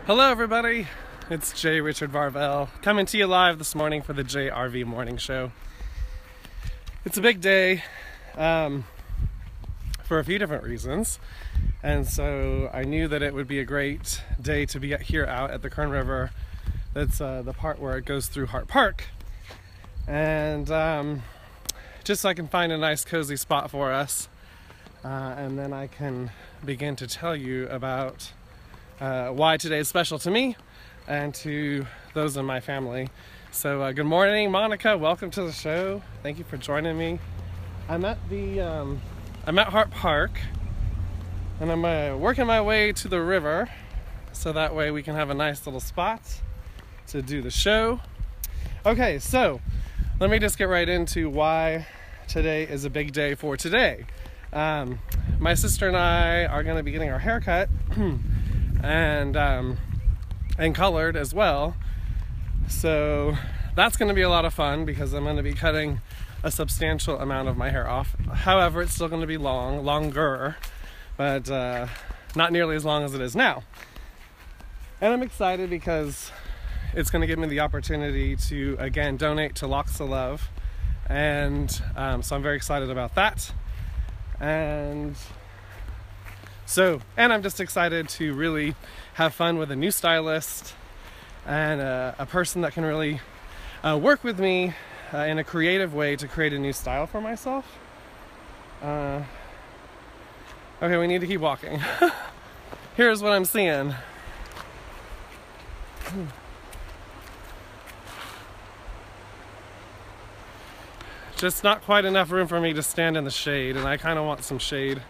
Hello everybody, it's J. Richard Varvel coming to you live this morning for the JRV Morning Show. It's a big day for a few different reasons, and so I knew that it would be a great day to be here out at the Kern River. That's the part where it goes through Hart Park, and just so I can find a nice cozy spot for us, and then I can begin to tell you about why today is special to me and to those in my family. So good morning, Monica. Welcome to the show. Thank you for joining me. I'm at Hart Park, and I'm working my way to the river, so that way we can have a nice little spot to do the show. Okay, so let me just get right into why today is a big day for today. My sister and I are going to be getting our hair cut and colored as well, so that's going to be a lot of fun because I'm going to be cutting a substantial amount of my hair off. However, it's still going to be longer, but not nearly as long as it is now. And I'm excited because it's going to give me the opportunity to again donate to Locks of Love, and so I'm very excited about that. And I'm just excited to really have fun with a new stylist and a person that can really work with me in a creative way to create a new style for myself. Okay, we need to keep walking. Here's what I'm seeing. Just not quite enough room for me to stand in the shade, and I kind of want some shade.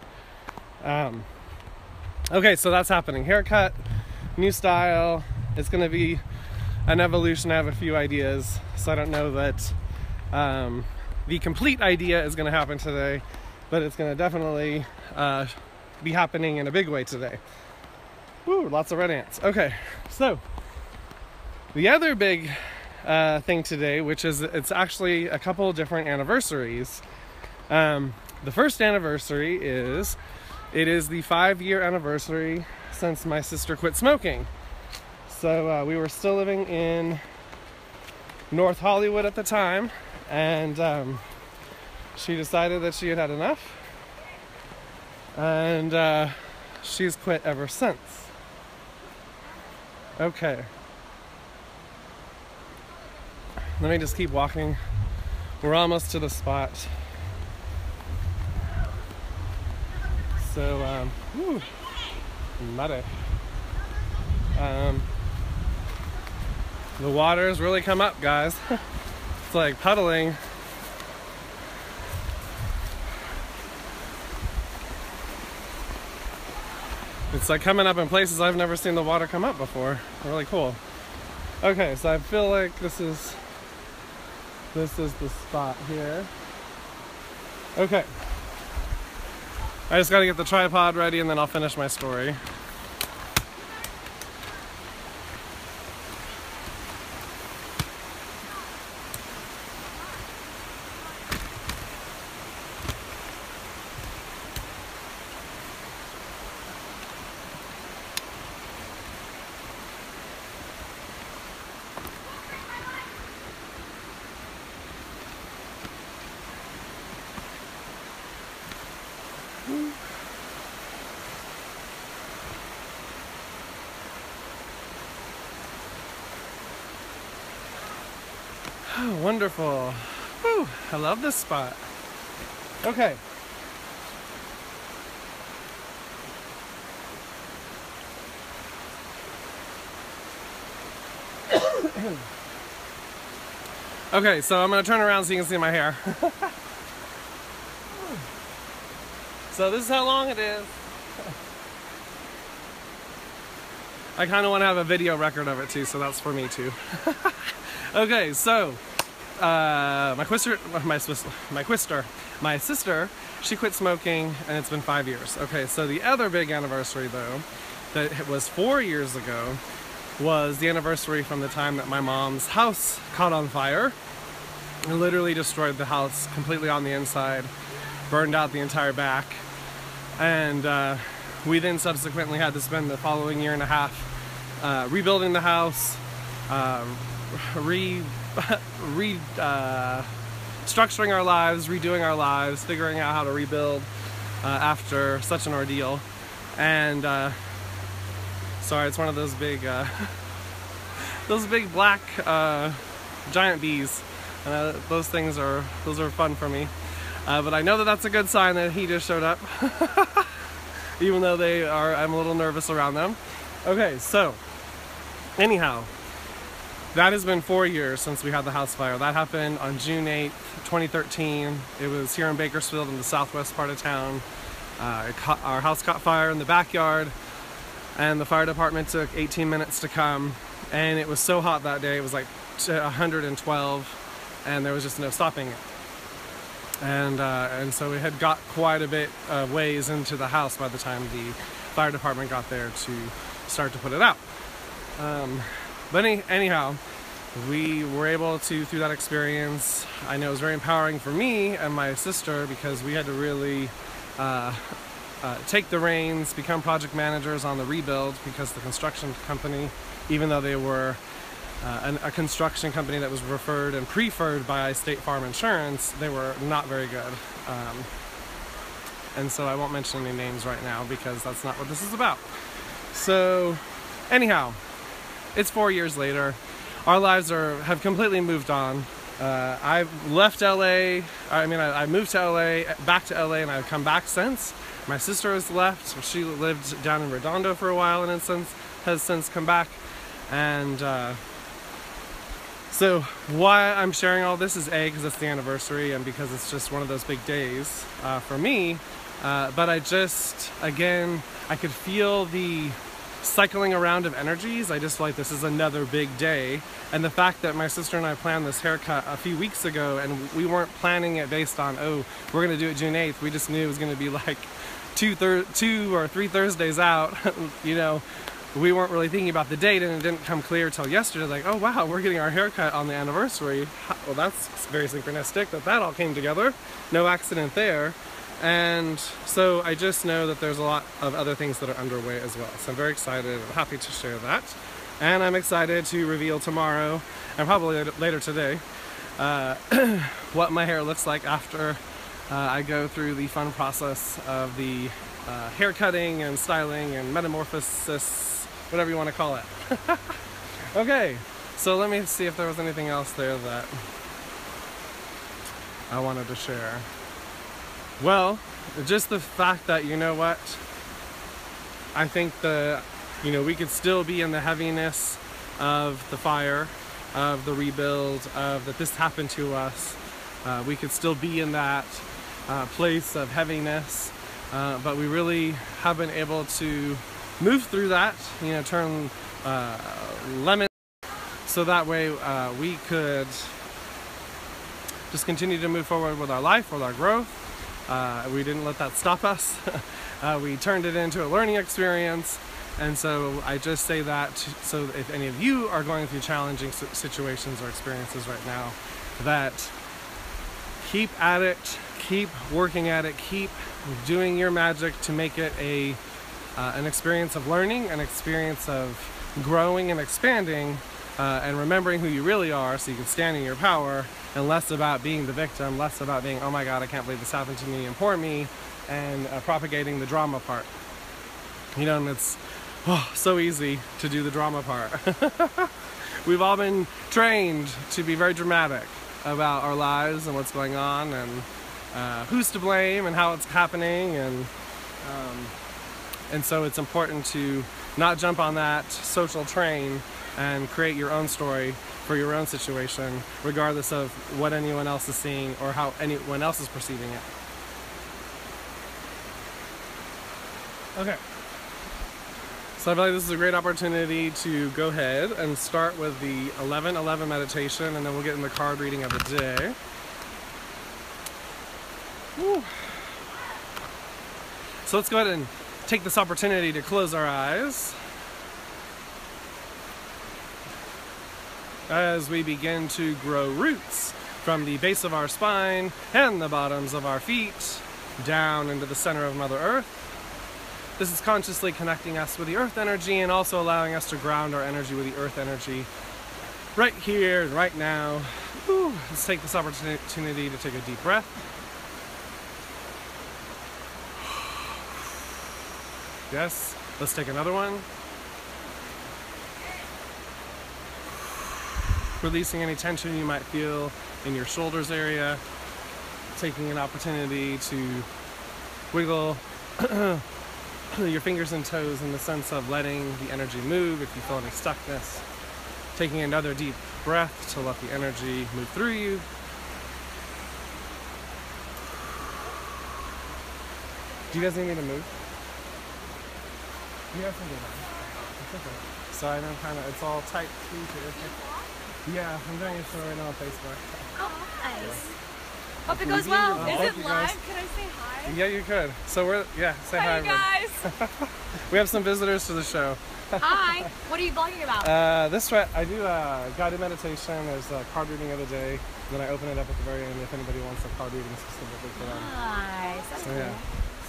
Okay, so that's happening. Haircut, new style. It's going to be an evolution. I have a few ideas, so I don't know that the complete idea is going to happen today, but it's going to definitely be happening in a big way today. Woo, lots of red ants. Okay, so the other big thing today, which is it's actually a couple of different anniversaries. The first anniversary is the 5-year anniversary since my sister quit smoking. So we were still living in North Hollywood at the time, and she decided that she had had enough, and she's quit ever since. Okay. Let me just keep walking. We're almost to the spot. So, muddy. The water's really come up, guys. It's like puddling. It's like coming up in places I've never seen the water come up before. Really cool. Okay, so I feel like this is the spot here. Okay. I just gotta get the tripod ready and then I'll finish my story. Oh, wonderful. Whew, I love this spot. Okay. Okay, so I'm going to turn around so you can see my hair. So this is how long it is. I kind of want to have a video record of it too, so that's for me too. Okay, so my sister, she quit smoking, and it's been 5 years. Okay, so the other big anniversary though, that was 4 years ago, was the anniversary from the time that my mom's house caught on fire. It literally destroyed the house completely on the inside, burned out the entire back, and we then subsequently had to spend the following year and a half rebuilding the house, structuring our lives, redoing our lives, figuring out how to rebuild after such an ordeal. And sorry, it's one of those big black giant bees. Those are fun for me. But I know that that's a good sign that he just showed up. Even though I'm a little nervous around them. Okay, so anyhow, that has been 4 years since we had the house fire. That happened on June 8th, 2013. It was here in Bakersfield in the southwest part of town. Our house caught fire in the backyard, and the fire department took 18 minutes to come. And it was so hot that day, it was like 112, and there was just no stopping it. And so we had got quite a bit of ways into the house by the time the fire department got there to start to put it out. But anyhow, we were able to, through that experience, I know it was very empowering for me and my sister, because we had to really take the reins, become project managers on the rebuild, because the construction company, even though they were a construction company that was referred and preferred by State Farm Insurance, they were not very good. And so I won't mention any names right now because that's not what this is about. So anyhow, it's 4 years later. Our lives have completely moved on. I've left LA. I moved to LA, back to LA, and I've come back since. My sister has left. She lived down in Redondo for a while and has since come back. And so why I'm sharing all this is because it's the anniversary and because it's just one of those big days for me. But I just, again, I could feel the cycling around of energies. I just feel like this is another big day. And the fact that my sister and I planned this haircut a few weeks ago, and we weren't planning it based on, oh, we're going to do it June 8th. We just knew it was going to be like two or three Thursdays out. You know, we weren't really thinking about the date, and it didn't come clear till yesterday, like, oh wow, we're getting our haircut on the anniversary. Well, that's very synchronistic that all came together. No accident there. And so I just know that there's a lot of other things that are underway as well. So I'm very excited. I'm happy to share that. And I'm excited to reveal tomorrow, and probably later today, what my hair looks like after I go through the fun process of the hair cutting and styling and metamorphosis, whatever you want to call it. Okay, so let me see if there was anything else there that I wanted to share. Well, just the fact that, you know what, I think we could still be in the heaviness of the fire, of the rebuild, of that this happened to us. We could still be in that place of heaviness, but we really have been able to move through that, turn lemons, so that way we could just continue to move forward with our life, with our growth. We didn't let that stop us. We turned it into a learning experience. And so I just say that so if any of you are going through challenging situations or experiences right now, that keep at it, keep working at it, keep doing your magic to make it an experience of learning, an experience of growing and expanding, and remembering who you really are so you can stand in your power, and less about being the victim, less about being, oh my God, I can't believe this happened to me, and poor me, and propagating the drama part. And it's so easy to do the drama part. We've all been trained to be very dramatic about our lives and what's going on, and who's to blame and how it's happening, and so it's important to not jump on that social train and create your own story for your own situation, regardless of what anyone else is seeing or how anyone else is perceiving it. Okay. So I feel like this is a great opportunity to go ahead and start with the 11-11 meditation, and then we'll get in the card reading of the day. Woo. So let's go ahead and take this opportunity to close our eyes as we begin to grow roots from the base of our spine and the bottoms of our feet down into the center of Mother Earth. This is consciously connecting us with the earth energy and also allowing us to ground our energy with the earth energy right here and right now. Whew. Let's take this opportunity to take a deep breath. Yes, let's take another one. Releasing any tension you might feel in your shoulders area. Taking an opportunity to wiggle your fingers and toes in the sense of letting the energy move if you feel any stuckness. Taking another deep breath to let the energy move through you. Do you guys need me to move? You guys can do that. It's okay. Sorry, I'm it's all tight squeeze here. Yeah, I'm doing a show right now on Facebook. Oh, nice. Hope it goes well. Is it live? Can I say hi? Yeah, you could. So say hi. Hi, guys. We have some visitors to the show. Hi. What are you vlogging about? I do guided meditation. There's a card reading of the day. Then I open it up at the very end if anybody wants a card reading specifically for them. Nice. That's So cool. yeah.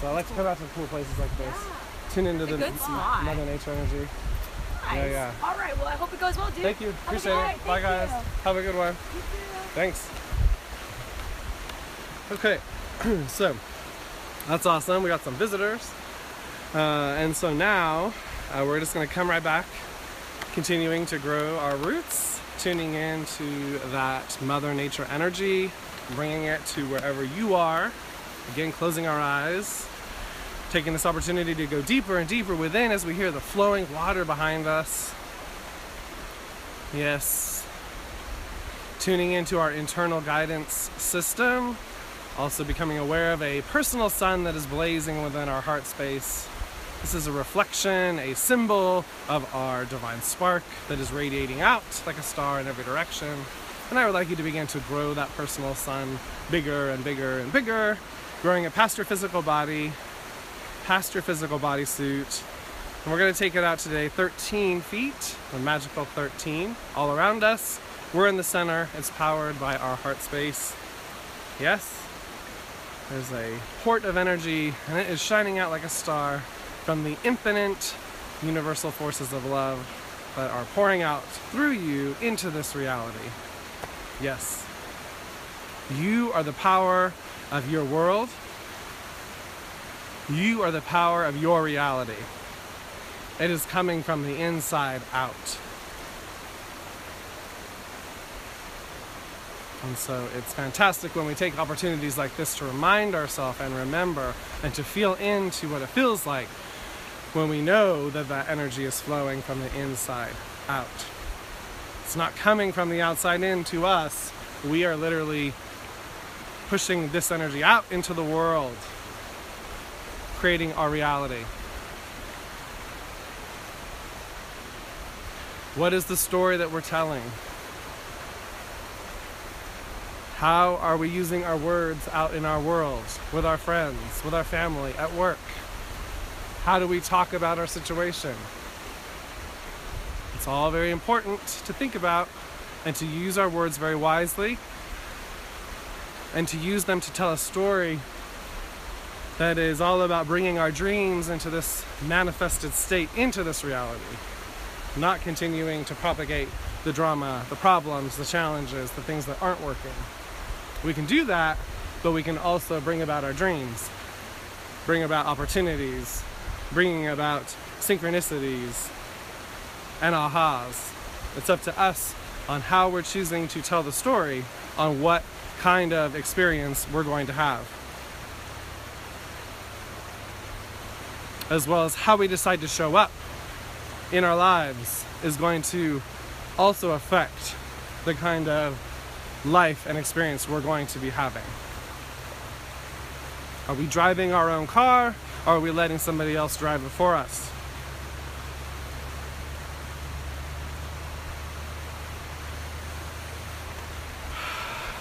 So I like to come out to cool places like this. Tune into the good spot. Mother Nature energy. Nice. Yeah. All right. Well, I hope it goes well, dude. Thank you. Appreciate it. Bye, guys. Have a good one. You too. Thanks. Okay, so that's awesome. We got some visitors. And so now we're just going to come right back, continuing to grow our roots, tuning into that Mother Nature energy, bringing it to wherever you are. Again, closing our eyes, taking this opportunity to go deeper and deeper within as we hear the flowing water behind us. Yes. Tuning into our internal guidance system. Also becoming aware of a personal sun that is blazing within our heart space. This is a reflection, a symbol of our divine spark that is radiating out like a star in every direction. And I would like you to begin to grow that personal sun bigger and bigger and bigger, growing it past your physical body, past your physical bodysuit. And we're going to take it out today 13 feet, the magical 13, all around us. We're in the center. It's powered by our heart space. Yes? There's a port of energy, and it is shining out like a star from the infinite universal forces of love that are pouring out through you into this reality. Yes. You are the power of your world. You are the power of your reality. It is coming from the inside out. And so it's fantastic when we take opportunities like this to remind ourselves and remember and to feel into what it feels like when we know that that energy is flowing from the inside out. It's not coming from the outside in to us. We are literally pushing this energy out into the world, creating our reality. What is the story that we're telling? How are we using our words out in our world, with our friends, with our family, at work? How do we talk about our situation? It's all very important to think about and to use our words very wisely and to use them to tell a story that is all about bringing our dreams into this manifested state, into this reality, not continuing to propagate the drama, the problems, the challenges, the things that aren't working. We can do that, but we can also bring about our dreams, bring about opportunities, bringing about synchronicities and ahas. It's up to us on how we're choosing to tell the story, on what kind of experience we're going to have, as well as how we decide to show up in our lives is going to also affect the kind of life and experience we're going to be having. Are we driving our own car, or are we letting somebody else drive it for us?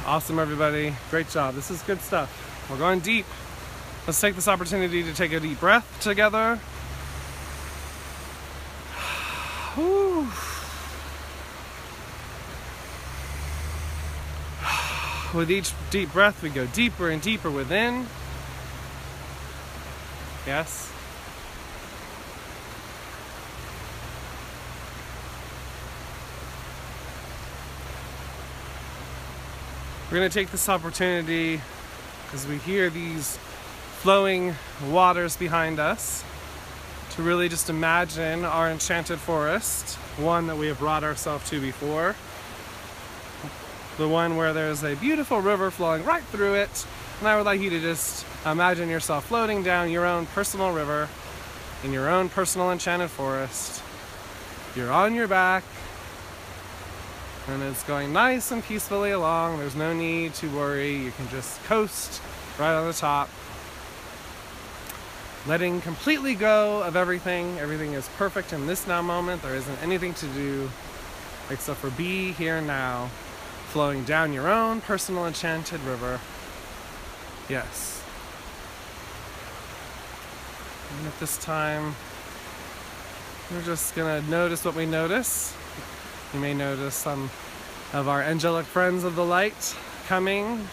Awesome, everybody. Great job. This is good stuff. We're going deep. Let's take this opportunity to take a deep breath together. Whew. With each deep breath, we go deeper and deeper within. Yes. We're going to take this opportunity as we hear these flowing waters behind us to really just imagine our enchanted forest, one that we have brought ourselves to before. The one where there's a beautiful river flowing right through it. And I would like you to just imagine yourself floating down your own personal river in your own personal enchanted forest. You're on your back, and it's going nice and peacefully along. There's no need to worry. You can just coast right on the top. Letting completely go of everything. Everything is perfect in this now moment. There isn't anything to do except for be here now, flowing down your own personal enchanted river. Yes. And at this time, we're just gonna notice what we notice. You may notice some of our angelic friends of the light coming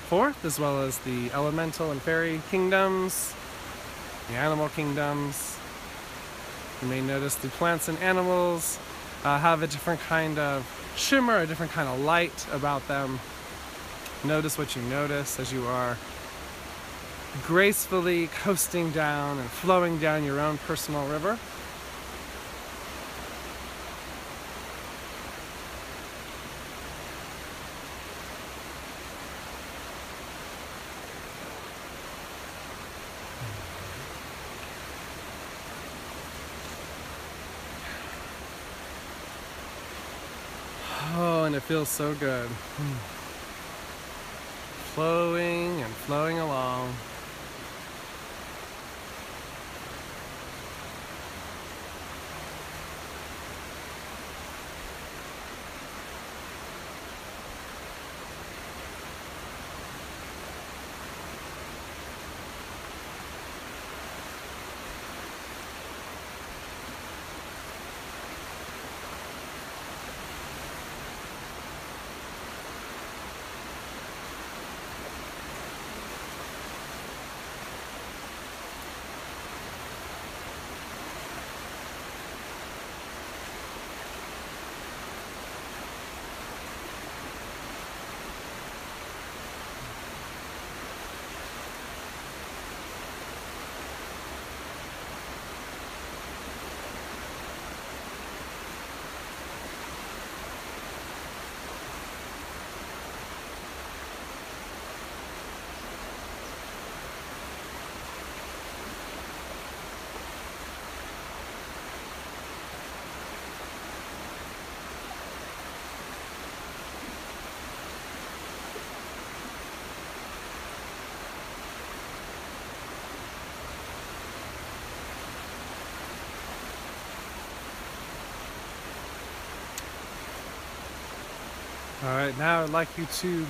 forth, as well as the elemental and fairy kingdoms, the animal kingdoms. You may notice the plants and animals have a different kind of shimmer, a different kind of light about them. Notice what you notice as you are gracefully coasting down and flowing down your own personal river. Oh, and it feels so good. Flowing and flowing along. All right, now I'd like you to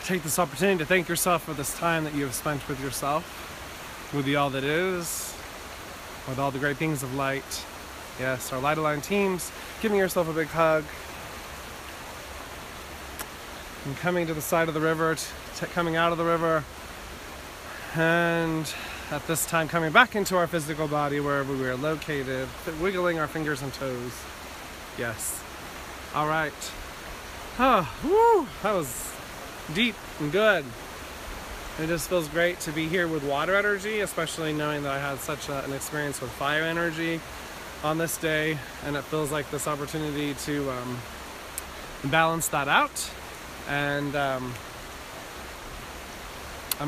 take this opportunity to thank yourself for this time that you have spent with yourself, with the all that is, with all the great things of light. Yes, our Light Aligned teams, giving yourself a big hug, and coming to the side of the river, coming out of the river, and at this time coming back into our physical body wherever we are located, wiggling our fingers and toes. Yes. All right. Oh, woo, that was deep and good. It just feels great to be here with water energy, especially knowing that I had such an experience with fire energy on this day, and it feels like this opportunity to balance that out, and I'm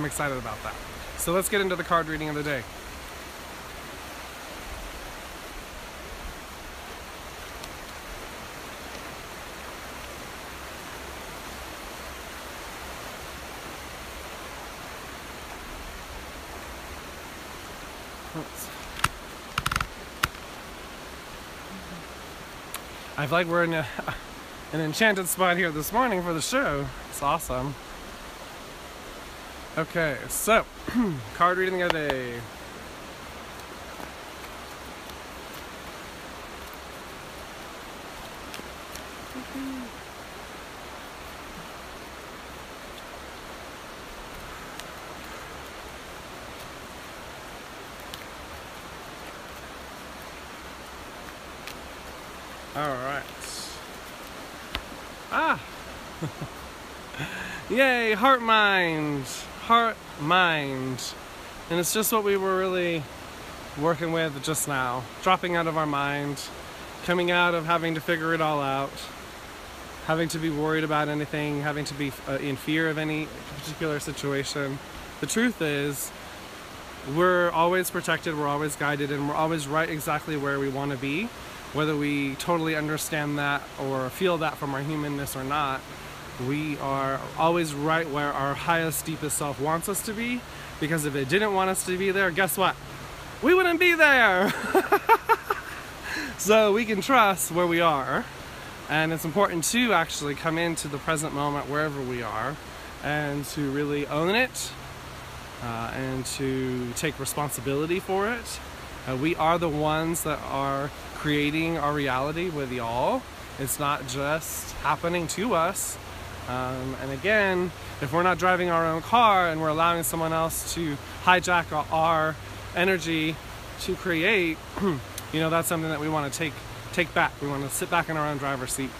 excited about that. So let's get into the card reading of the day. I feel like we're in an enchanted spot here this morning for the show. It's awesome. Okay, so card reading of the day. All right. Yay, heart mind. Heart mind. And it's just what we were really working with just now. Dropping out of our mind, coming out of having to figure it all out, having to be worried about anything, having to be in fear of any particular situation. The truth is, we're always protected, we're always guided, and we're always right exactly where we want to be. Whether we totally understand that or feel that from our humanness or not, we are always right where our highest, deepest self wants us to be, because if it didn't want us to be there, guess what? We wouldn't be there! So we can trust where we are, and it's important to actually come into the present moment wherever we are, and to really own it, and to take responsibility for it. We are the ones that are creating our reality with y'all. It's not just happening to us. And again, if we're not driving our own car and we're allowing someone else to hijack our energy to create, you know, that's something that we want to take back. We want to sit back in our own driver's seat.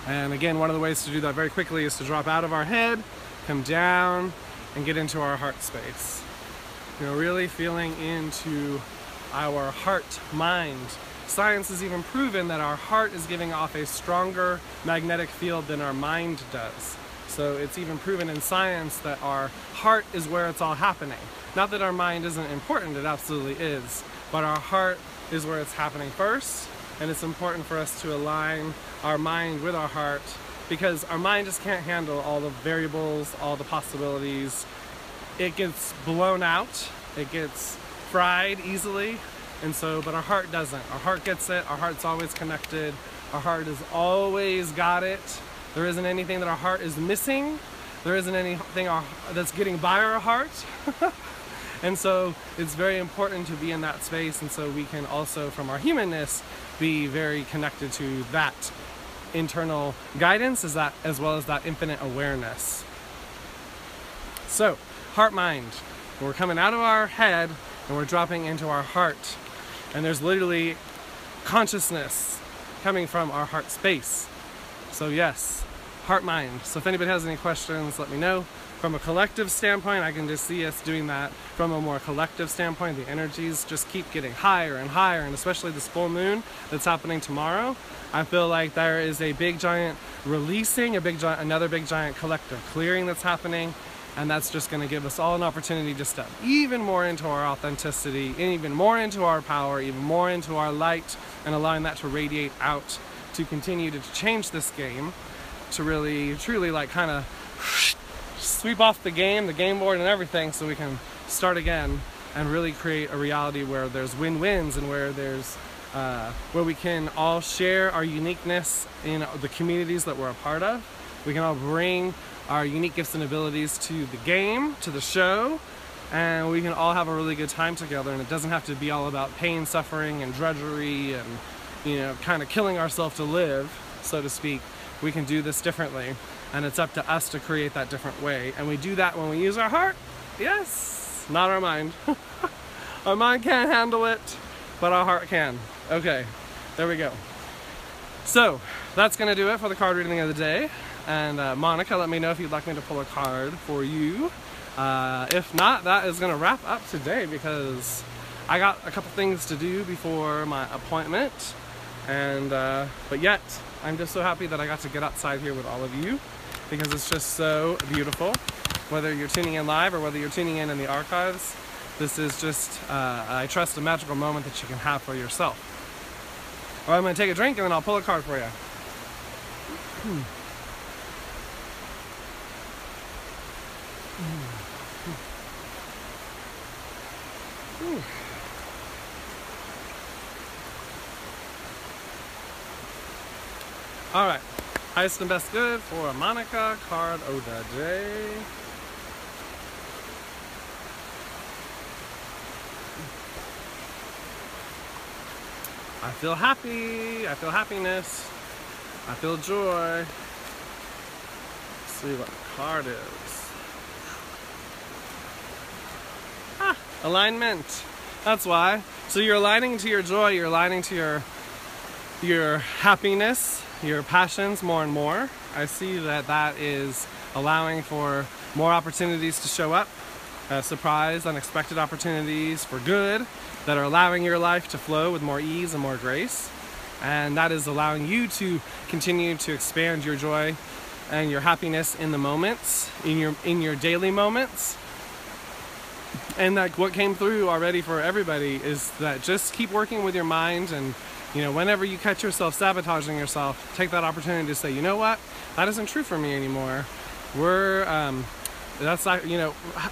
And again, one of the ways to do that very quickly is to drop out of our head, come down, and get into our heart space. You know, really feeling into our heart mind. Science has even proven that our heart is giving off a stronger magnetic field than our mind does. So it's even proven in science that our heart is where it's all happening. Not that our mind isn't important, it absolutely is. But our heart is where it's happening first, and it's important for us to align our mind with our heart, because our mind just can't handle all the variables, all the possibilities. It gets blown out, it gets fried easily, and so, but our heart doesn't. Our heart gets it, our heart's always connected, our heart has always got it. There isn't anything that our heart is missing, there isn't anything that's getting by our heart. And so it's very important to be in that space, and so we can also, from our humanness, be very connected to that internal guidance as well as that infinite awareness. So, heart mind. We're coming out of our head and we're dropping into our heart. And there's literally consciousness coming from our heart space. So yes, heart mind. So if anybody has any questions, let me know. From a collective standpoint, I can just see us doing that. From a more collective standpoint, the energies just keep getting higher and higher, and especially this full moon that's happening tomorrow, I feel like there is a big giant releasing, another big giant collective clearing that's happening, and that's just going to give us all an opportunity to step even more into our authenticity, and even more into our power, even more into our light, and allowing that to radiate out to continue to change this game, to really, truly like kind of sweep off the game board and everything, so we can start again and really create a reality where there's win-wins, and where there's where we can all share our uniqueness in the communities that we're a part of. We can all bring our unique gifts and abilities to the game, to the show, and we can all have a really good time together. And it doesn't have to be all about pain, suffering, and drudgery, and, you know, kind of killing ourselves to live, so to speak. We can do this differently, and it's up to us to create that different way. And we do that when we use our heart. Yes, not our mind. Our mind can't handle it, but our heart can. Okay, there we go. So that's gonna do it for the card reading of the day. And Monica, let me know if you'd like me to pull a card for you. If not, that is gonna wrap up today, because I got a couple things to do before my appointment. And but yet, I'm just so happy that I got to get outside here with all of you, because it's just so beautiful. Whether you're tuning in live or whether you're tuning in the archives, this is just, I trust, a magical moment that you can have for yourself. Well, I'm going to take a drink and then I'll pull a card for you. All right, highest and best good for Monica, card of the day. I feel happy, I feel happiness, I feel joy. Let's see what the card is. Ah, alignment. That's why. So you're aligning to your joy, you're aligning to your happiness, your passions more and more. I see that that is allowing for more opportunities to show up, surprise, unexpected opportunities for good that are allowing your life to flow with more ease and more grace. And that is allowing you to continue to expand your joy and your happiness in the moments, in your daily moments. And that what came through already for everybody is that just keep working with your mind, and whenever you catch yourself sabotaging yourself, take that opportunity to say, you know what, that isn't true for me anymore. That's not,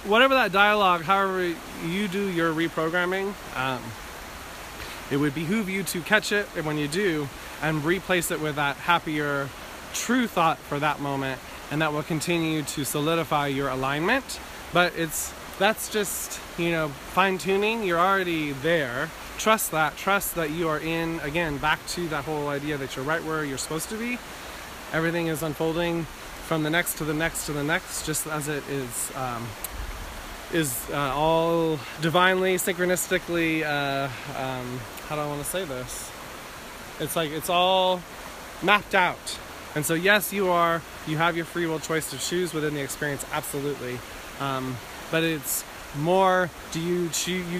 whatever that dialogue, however you do your reprogramming, it would behoove you to catch it, and when you do, and replace it with that happier, true thought for that moment, and that will continue to solidify your alignment. But that's just, fine-tuning. You're already there. Trust that you are in, again, back to that whole idea that you're right where you're supposed to be. Everything is unfolding from the next to the next to the next, just as it is all divinely, synchronistically, how do I want to say this? It's like it's all mapped out. And so yes, you have your free will choice to choose within the experience, absolutely. But it's more, you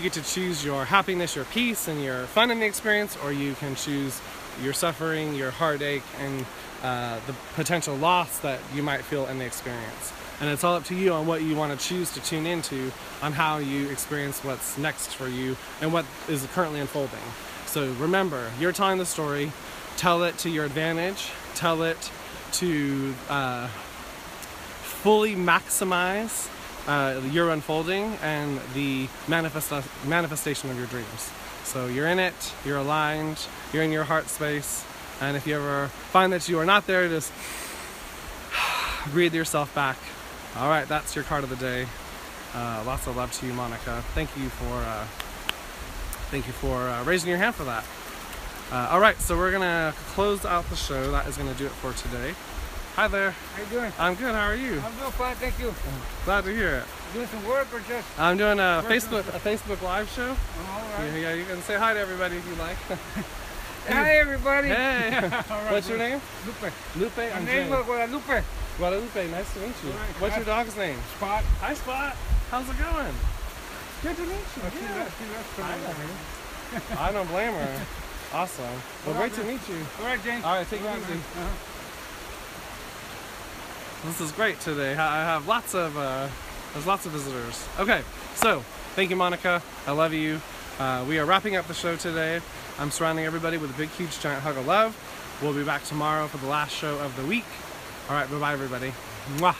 get to choose your happiness, your peace, and your fun in the experience, or you can choose your suffering, your heartache, and the potential loss that you might feel in the experience. And it's all up to you on what you want to choose to tune into, on how you experience what's next for you and what is currently unfolding. So remember, you're telling the story. Tell it to your advantage. Tell it to fully maximize your unfolding and the manifestation of your dreams. So you're in it, you're aligned, you're in your heart space, and if you ever find that you are not there, just breathe yourself back. All right, that's your card of the day. Lots of love to you, Monica. Thank you for raising your hand for that. All right, so we're gonna close out the show. That is gonna do it for today. Hi there. How you doing? I'm good. How are you? I'm doing fine, thank you. Glad to hear it. Doing some work or just? I'm doing a Facebook Live show. All right. Yeah, you can say hi to everybody if you like. Hi, everybody. Hey. All right, What's your name? Lupe. Lupe. I'm My name Jay. is Guadalupe. Guadalupe. Nice to meet you. All right. What's your dog's name? Spot. Hi, Spot. How's it going? Good to meet you. Okay, Yeah. that's I don't blame her. Awesome. Well, great to meet you. All right, James. All right, take it easy. This is great today. I have there's lots of visitors. Okay, so thank you, Monica. I love you. We are wrapping up the show today. I'm surrounding everybody with a big, huge, giant hug of love. We'll be back tomorrow for the last show of the week. All right, bye-bye, everybody. Mwah.